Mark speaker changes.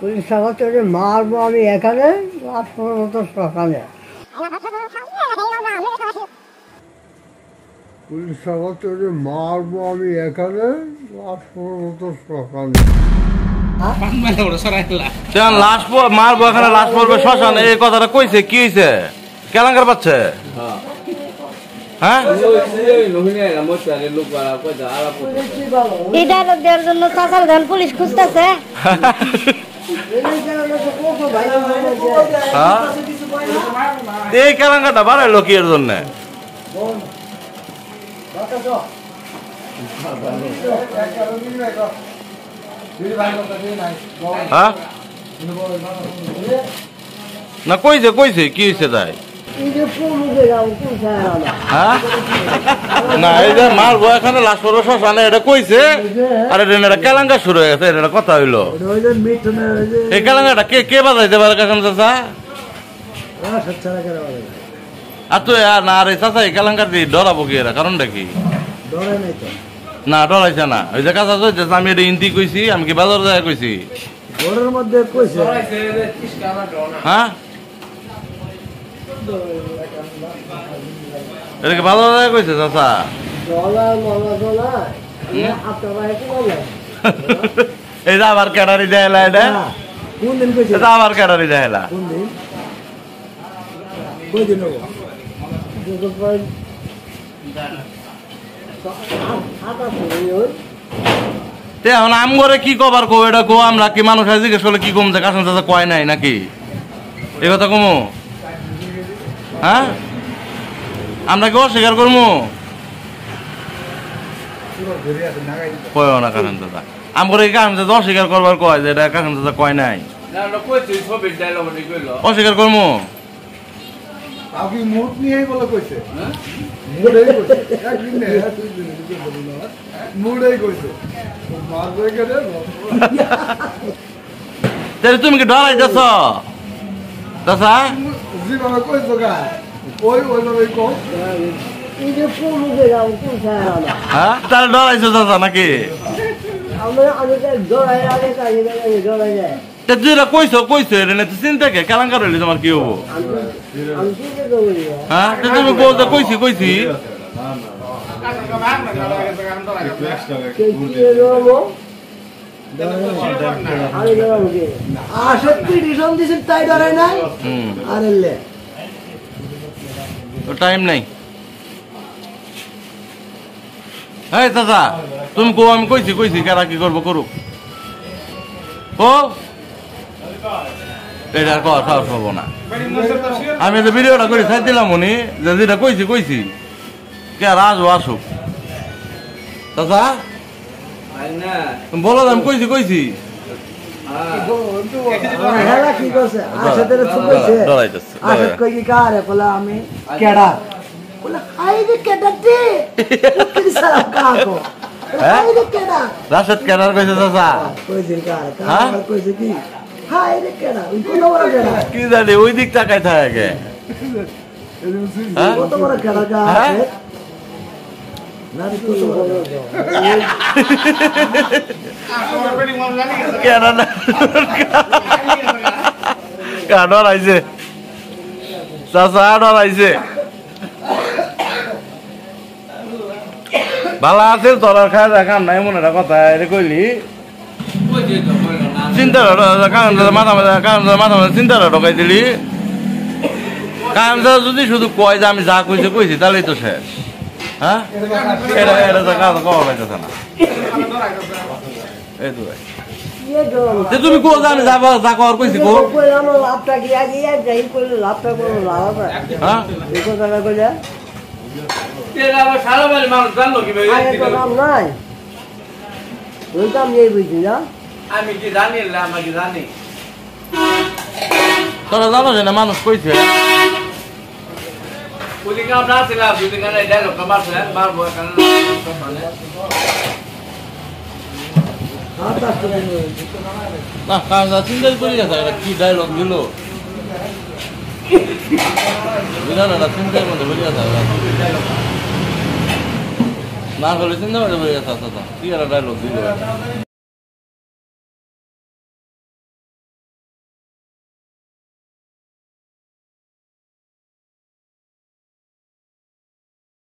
Speaker 1: Police সভাতে মারবো আমি এখানে, লাশ মতো সকালে। পুলিশ সভাতে মারবো আমি এখানে, লাশ মতো সকালে।
Speaker 2: লাশ মারবো এখানে, লাশ পড়বে শ্মশানে, এই কথাটা কইছে কি হয়েছে? কেলাঙ্কার পাচ্ছে? হ্যাঁ,
Speaker 3: এই ডায়লগ দেওয়ার জন্য চাচার ধান পুলিশ খুঁজতেছে।
Speaker 2: এই কেলাঙ্কারটা বাড়াইলো কি এর জন্য? না কইছে কইছে কি হয়েছে তাই? না এই যে মারবো এখানে, লাশ পড়বো শ্মশানে, এটা কইছে। আর এটা কেলাঙ্কা শুরু হয়ে গেছে, এটা কথা হইলো। এই কেলাঙ্কাটা কে কে বাজাইতে পারে কাকান চাচা? আর তুই না, আর এই চাচা এই কেলাঙ্কার দিয়ে ডরাবো কি এরা? কারণটা কি? না ডরাইছে না। ওই যে কাঁচা কইছে আমি এটা ইন্তি কইছি, আমি কি বাজার যায় কইছি?
Speaker 1: ঘরের মধ্যে কইছে।
Speaker 2: হ্যাঁ, এটা কি বাজার যায় কইছে চাচা? এই যে আবার ক্যাটারি দেয়লা, এটা
Speaker 1: কোন দিন কইছে?
Speaker 2: এটা আবার ক্যাটারি দেয়লা।
Speaker 1: কোন দিন? কই দিন হবো?
Speaker 2: এখন আম করে কি কবার কো? এটা কো আমরা কি মানুষ জিজ্ঞেস করলে কি কমছে? কাশন চাচা কয় নাই নাকি এ কথা কমো? হ্যাঁ, আমরা কি অস্বীকার করবো? কয় না কাশন চাচা আম করে কাশন চাচা অস্বীকার করবার কয় যে এটা কাশন চাচা কয় নাই, অস্বীকার করবো?
Speaker 1: আপনি মুড নিয়ে বলে কইছে,
Speaker 2: তুমি কি ডরাইতেছ চাচা? হ্যাঁ, তাহলে ডরাইছো চাচা নাকি? যেটা কইছো কইছো, এটা না চিন্তা কে কেলাঙ্কার হইলে তোমার কি হবো? হ্যাঁ, তুমি বলতে কইছি কইছি টাইম নাই। হ্যাঁ চাচা তুমি কো, আমি কইছি কইছি, কারা কি করবো করুক। ও এটা আর কথা সাহস হবো না। আমি তো ভিডিওটা করে ছাড় দিলাম উনি, যেটা কইছি কইছি, কে আর আসবো আসুক। চাচা বলো, আমি কইছি কইছি। রাশেদ কেনার কইছে চাচা, কি জানি ওই দিক তাকাই থাকে। ডরাইছে চাচা, ডরাইছে। ভালো আছে তোর খায় দেখান নাই মনে কথা এটা কইলি চিন্তা মাথা মাথা চিন্তাটা ঢোকাই দিলি। কারণ যদি শুধু কয় যে আমি যা কইছি কইছি তাহলেই তো শেষ। হ্যাঁ, এটা এটা কাজ কওয়া পাইতেছে না। এই তো ভাই তুমি কো যে আমি যাবো, যা কর কইছি কো। হ্যাঁ,
Speaker 4: আমি কি জানি, আমাকে জানি
Speaker 2: তোরা জানো যে না মানুষ কইছে না, চিন্তা করি গেছে কি ডায়লগ দিল, চিন্তার মধ্যে বলে গেছে না হলে চিন্তা মধ্যে বলে গেছে। কি একটা ডায়লগ দিল।